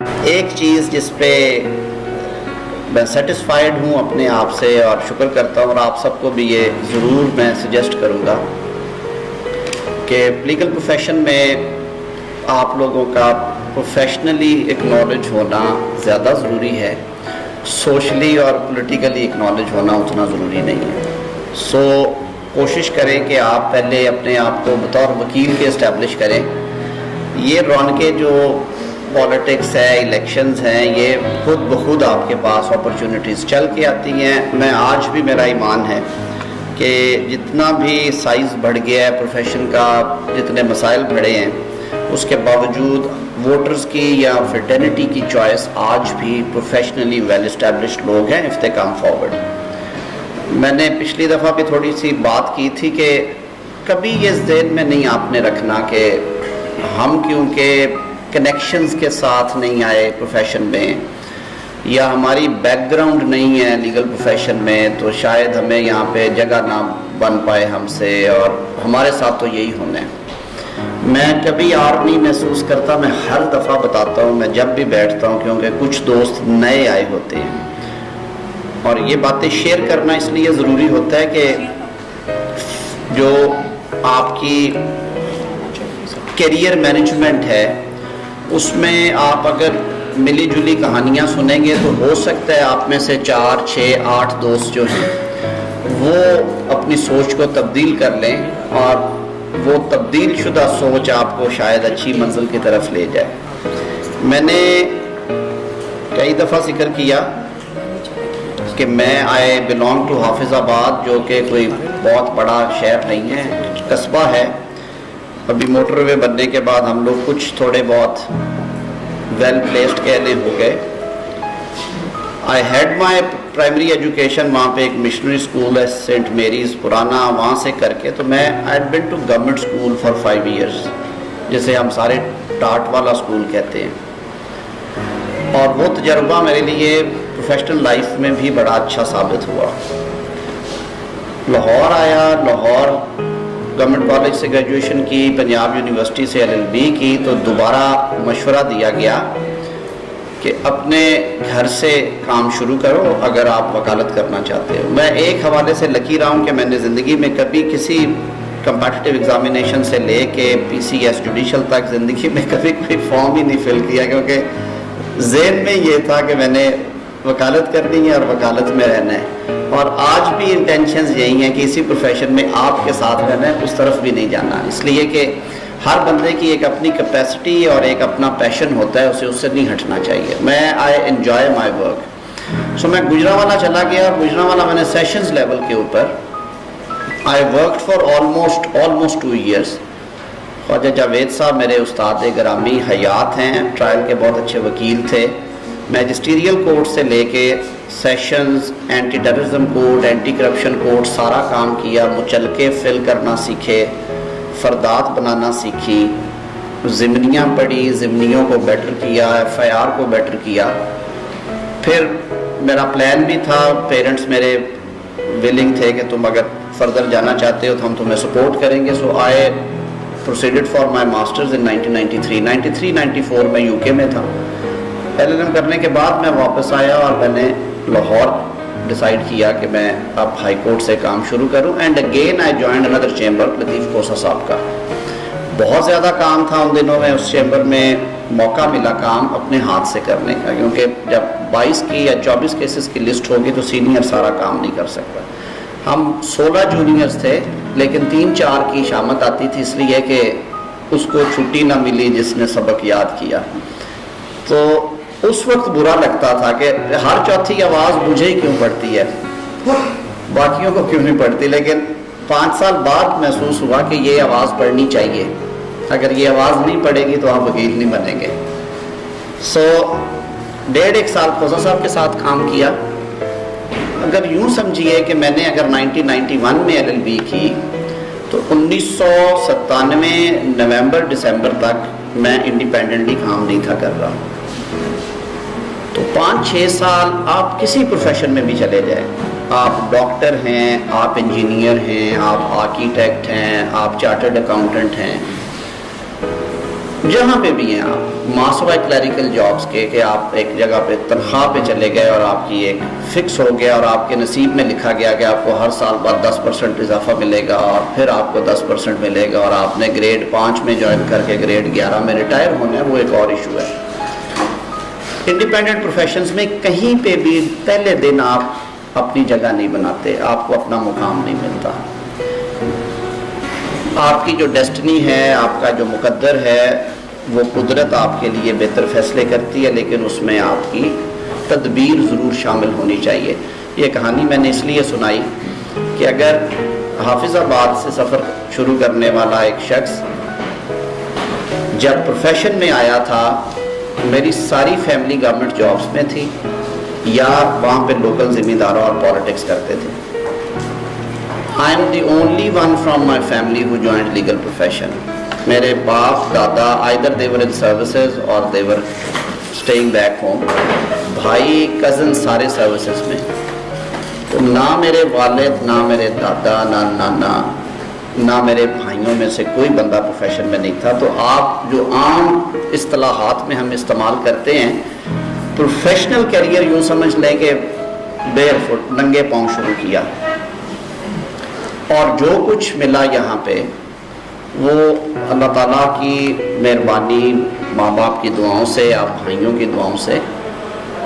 ایک چیز جس پہ میں سیٹسفائیڈ ہوں اپنے آپ سے اور شکر کرتا ہوں، اور آپ سب کو بھی یہ ضرور میں سجیسٹ کروں گا کہ لیگل پروفیشن میں آپ لوگوں کا پروفیشنلی اکنالج ہونا زیادہ ضروری ہے، سوشلی اور پولیٹیکلی اکنالج ہونا اتنا ضروری نہیں ہے۔ سو کوشش کریں کہ آپ پہلے اپنے آپ کو بطور وکیل کے اسٹیبلش کریں۔ یہ رونقیں جو پالیٹکس ہے، الیکشنز ہیں، یہ خود بخود آپ کے پاس اپرچونٹیز چل کے آتی ہیں۔ میں آج بھی میرا ایمان ہے کہ جتنا بھی سائز بڑھ گیا ہے پروفیشن کا، جتنے مسائل بڑھے ہیں، اس کے باوجود ووٹرز کی یا فرٹرنٹی کی چوائس آج بھی پروفیشنلی ویل اسٹیبلشڈ لوگ ہیں اف دے کم فارورڈ۔ میں نے پچھلی دفعہ بھی تھوڑی سی بات کی تھی کہ کبھی یہ ذہن میں نہیں آپ نے رکھنا کہ ہم کیونکہ کنیکشنز کے ساتھ نہیں آئے پروفیشن میں، یا ہماری بیک گراؤنڈ نہیں ہے لیگل پروفیشن میں، تو شاید ہمیں یہاں پہ جگہ نہ بن پائے ہم سے، اور ہمارے ساتھ تو یہی ہونا ہے۔ میں کبھی آر نہیں محسوس کرتا، میں ہر دفعہ بتاتا ہوں میں جب بھی بیٹھتا ہوں، کیونکہ کچھ دوست نئے آئے ہوتے ہیں، اور یہ باتیں شیئر کرنا اس لیے ضروری ہوتا ہے کہ جو آپ کی کیریئر مینجمنٹ ہے اس میں آپ اگر ملی جلی کہانیاں سنیں گے تو ہو سکتا ہے آپ میں سے 4 6 8 دوست جو ہیں وہ اپنی سوچ کو تبدیل کر لیں، اور وہ تبدیل شدہ سوچ آپ کو شاید اچھی منزل کی طرف لے جائے۔ میں نے کئی دفعہ ذکر کیا کہ میں بلونگ ٹو حافظ آباد، جو کہ کوئی بہت بڑا شہر نہیں ہے، قصبہ ہے۔ ابھی موٹر وے بننے کے بعد ہم لوگ کچھ تھوڑے بہت ویل پلیسڈ کہنے ہو گئے۔ I had my primary education وہاں پہ ایک مشنری اسکول ہے سینٹ میریز پرانا، وہاں سے کر کے تو میں I been to government school for 5 years, جسے ہم سارے ٹاٹ والا اسکول کہتے ہیں، اور وہ تجربہ میرے لیے پروفیشنل لائف میں بھی بڑا اچھا ثابت ہوا۔ لاہور آیا، لاہور گورنمنٹ کالج سے گریجویشن کی، پنجاب یونیورسٹی سے LLB کی، تو دوبارہ مشورہ دیا گیا کہ اپنے گھر سے کام شروع کرو اگر آپ وکالت کرنا چاہتے ہو۔ میں ایک حوالے سے لکی رہا ہوں کہ میں نے زندگی میں کبھی کسی کمپیٹیٹیو ایگزامینیشن سے لے کے PCS جوڈیشل تک زندگی میں کبھی کوئی فارم ہی نہیں فل کیا، کیونکہ ذہن میں یہ تھا کہ میں نے وکالت کرنی ہے اور وکالت میں رہنا ہے، اور آج بھی انٹینشنز یہی ہیں کہ اسی پروفیشن میں آپ کے ساتھ رہنا ہے، اس طرف بھی نہیں جانا، اس لیے کہ ہر بندے کی ایک اپنی کیپیسٹی اور ایک اپنا پیشن ہوتا ہے، اس سے نہیں ہٹنا چاہیے۔ میں آئی انجوائے مائی ورک۔ سو میں گجرانوالہ چلا گیا، اور گجرانوالہ میں نے سیشنز لیول کے اوپر I worked for almost 2 years. Khawaja Javed صاحب میرے استاد گرامی حیات ہیں، ٹرائل کے بہت اچھے وکیل تھے۔ میجسٹیریل کورٹ سے لے کے sessions, anti terrorism court, anti corruption court, سارا کام کیا، مچلکے فل کرنا سیکھے، فردات بنانا سیکھی، ضمنیاں پڑھی، ضمنیوں کو بیٹر کیا، FIR کو بیٹر کیا۔ پھر میرا پلان بھی تھا، پیرنٹس میرے ولنگ تھے کہ تم اگر فردر جانا چاہتے ہو تو ہم تمہیں سپورٹ کریں گے۔ سو آئی پروسیڈڈ فار مائی ماسٹرز ان 1993 میں UK میں تھا۔ LLM کرنے کے بعد میں واپس آیا، اور میں نے لاہور ڈیسائیڈ کیا کہ میں اب ہائی کورٹ سے کام شروع کروں، اینڈ اگین آئی جوائنڈ اندر چیمبر، لطیف کوسا صاحب کا۔ بہت زیادہ کام تھا ان دنوں میں، اس چیمبر میں موقع ملا کام اپنے ہاتھ سے کرنے کا، کیونکہ جب 22 کی یا 24 کیسز کی لسٹ ہوگی تو سینئر سارا کام نہیں کر سکتا۔ ہم 16 جونیئرز تھے، لیکن 3-4 کی شامت آتی تھی، اس لیے کہ اس کو چھٹی نہ ملی جس نے سبق یاد کیا۔ تو اس وقت برا لگتا تھا کہ ہر چوتھی آواز مجھے ہی کیوں پڑتی ہے، باقیوں کو کیوں نہیں پڑتی، لیکن 5 سال بعد محسوس ہوا کہ یہ آواز پڑھنی چاہیے، اگر یہ آواز نہیں پڑے گی تو آپ وکیل نہیں بنیں گے۔ سو 1.5 سال خوزہ صاحب کے ساتھ کام کیا۔ اگر یوں سمجھیے کہ میں نے اگر 1991 میں LLB کی تو 1997 نومبر دسمبر تک میں انڈیپینڈنٹلی کام نہیں تھا کر رہا۔ تو 5-6 سال آپ کسی پروفیشن میں بھی چلے جائیں، آپ ڈاکٹر ہیں، آپ انجینئر ہیں، آپ آرکیٹیکٹ ہیں، آپ چارٹرڈ اکاؤنٹنٹ ہیں، جہاں پہ بھی ہیں آپ، ماسوائے کلیریکل جابس کے کہ آپ ایک جگہ پہ تنخواہ پہ چلے گئے اور آپ کی ایک فکس ہو گیا اور آپ کے نصیب میں لکھا گیا کہ آپ کو ہر سال بعد 10% اضافہ ملے گا اور پھر آپ کو 10% ملے گا اور آپ نے گریڈ 5 میں جوائن کر کے گریڈ 11 میں ریٹائر ہونا ہے، وہ ایک اور ایشو ہے۔ انڈیپینڈنٹ پروفیشنز میں کہیں پہ بھی پہلے دن آپ اپنی جگہ نہیں بناتے، آپ کو اپنا مقام نہیں ملتا۔ آپ کی جو ڈیسٹنی ہے، آپ کا جو مقدر ہے، وہ قدرت آپ کے لیے بہتر فیصلے کرتی ہے، لیکن اس میں آپ کی تدبیر ضرور شامل ہونی چاہیے۔ یہ کہانی میں نے اس لیے سنائی کہ اگر حافظ آباد سے سفر شروع کرنے والا ایک شخص جب پروفیشن میں آیا تھا، میری ساری فیملی گورنمنٹ جابس میں تھی یا وہاں پہ لوکل ذمہ داروں اور پالیٹکس کرتے تھے۔ I am the only one from my family who joined legal profession. میرے باپ دادا either they were in services or they were staying back home. بھائی کزن سارے سروسز میں، تو نہ میرے والد، نہ میرے دادا، نہ نانا، نہ میرے بھائیوں میں سے کوئی بندہ پروفیشن میں نہیں تھا۔ تو آپ جو عام اصطلاحات میں ہم استعمال کرتے ہیں، پروفیشنل کیریئر یوں سمجھ لیں کہ بیئر فٹ، ننگے پاؤں شروع کیا، اور جو کچھ ملا یہاں پہ وہ اللہ تعالیٰ کی مہربانی، ماں باپ کی دعاؤں سے، آپ بھائیوں کی دعاؤں سے،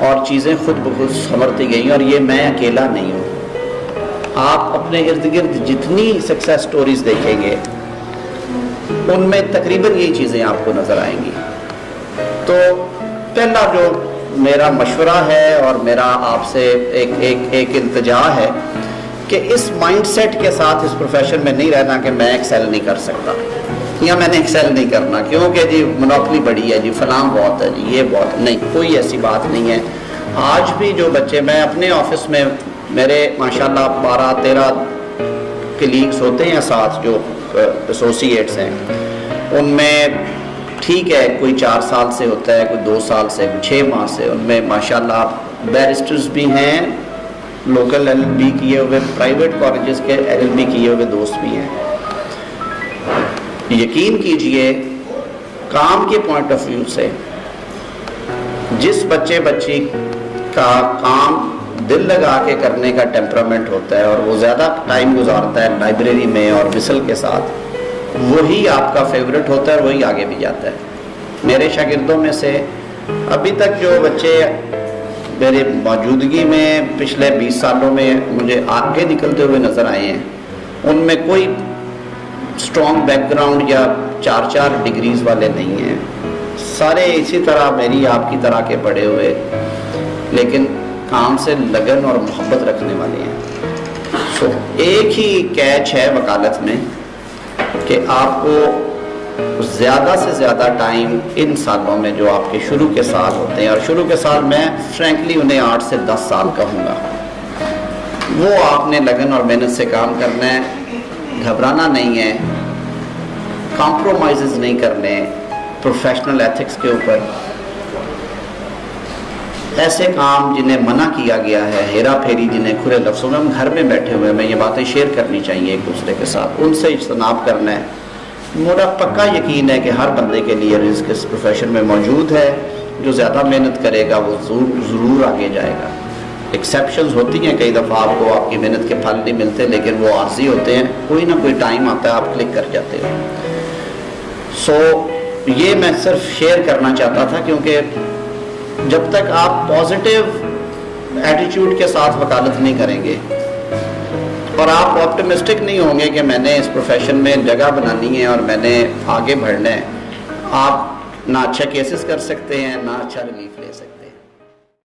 اور چیزیں خود بخود سنورتی گئیں۔ اور یہ میں اکیلا نہیں ہوں، آپ اپنے ارد گرد جتنی سکسیس سٹوریز دیکھیں گے ان میں تقریباً یہی چیزیں آپ کو نظر آئیں گی۔ تو پہلا جو میرا مشورہ ہے اور میرا آپ سے ایک التجا ہے کہ اس مائنڈ سیٹ کے ساتھ اس پروفیشن میں نہیں رہنا کہ میں ایکسل نہیں کر سکتا یا میں نے ایکسل نہیں کرنا کیونکہ جی منوپلی بڑی ہے، جی فلاں بہت ہے، جی یہ بہت نہیں، کوئی ایسی بات نہیں ہے۔ آج بھی جو بچے، میں اپنے آفس میں میرے ماشاءاللہ 12-13 کلیگس ہوتے ہیں ساتھ جو ایسوسیٹس ہیں، ان میں ٹھیک ہے کوئی 4 سال سے ہوتا ہے، کوئی 2 سال سے، کوئی 6 ماہ سے، ان میں ماشاءاللہ بیرسٹرز بھی ہیں، لوکل ایل ایل بی کیے ہوئے، پرائیویٹ کالجز کے ایل ایل بی کیے ہوئے دوست بھی ہیں۔ یقین کیجئے کام کے پوائنٹ آف ویو سے جس بچے بچی کا کام دل لگا کے کرنے کا ٹیمپرامنٹ ہوتا ہے اور وہ زیادہ ٹائم گزارتا ہے لائبریری میں اور وصل کے ساتھ، وہی آپ کا فیورٹ ہوتا ہے اور وہی آگے بھی جاتا ہے۔ میرے شاگردوں میں سے ابھی تک جو بچے میرے موجودگی میں پچھلے 20 سالوں میں مجھے آگے نکلتے ہوئے نظر آئے ہیں، ان میں کوئی اسٹرانگ بیک گراؤنڈ یا 4 ڈگریز والے نہیں ہیں، سارے اسی طرح میری آپ کی طرح کے پڑھے ہوئے لیکن کام سے لگن اور محبت رکھنے والے ہیں۔ سو ایک ہی کیچ ہے وکالت میں کہ آپ کو زیادہ سے زیادہ ٹائم ان سالوں میں جو آپ کے شروع کے سال ہوتے ہیں، اور شروع کے سال میں فرینکلی انہیں 8 سے 10 سال کہوں گا، وہ آپ نے لگن اور محنت سے کام کرنا ہے، گھبرانا نہیں ہے، کمپرومائزز نہیں کرنے پروفیشنل ایتھکس کے اوپر۔ ایسے کام جنہیں منع کیا گیا ہے، ہیرا پھیری جنہیں کھلے لفظوں میں، ہم گھر میں بیٹھے ہوئے میں یہ باتیں شیئر کرنی چاہیے ایک دوسرے کے ساتھ، ان سے اجتناب کرنا ہے۔ میرا پکا یقین ہے کہ ہر بندے کے لیے رزق اس پروفیشن میں موجود ہے، جو زیادہ محنت کرے گا وہ ضرور آگے جائے گا۔ ایکسیپشنز ہوتی ہیں، کئی دفعہ آپ کو آپ کی محنت کے پھل نہیں ملتے، لیکن وہ عارضی ہوتے ہیں، کوئی نہ کوئی ٹائم آتا ہے آپ کلک کر جاتے ہو۔ سو یہ میں صرف شیئر کرنا چاہتا تھا، کیونکہ جب تک آپ پازیٹیو ایٹیٹیوڈ کے ساتھ وکالت نہیں کریں گے اور آپ آپٹمسٹک نہیں ہوں گے کہ میں نے اس پروفیشن میں جگہ بنانی ہے اور میں نے آگے بڑھنا ہے، آپ نہ اچھا کیسز کر سکتے ہیں، نہ اچھا ریلیف لے سکتے ہیں۔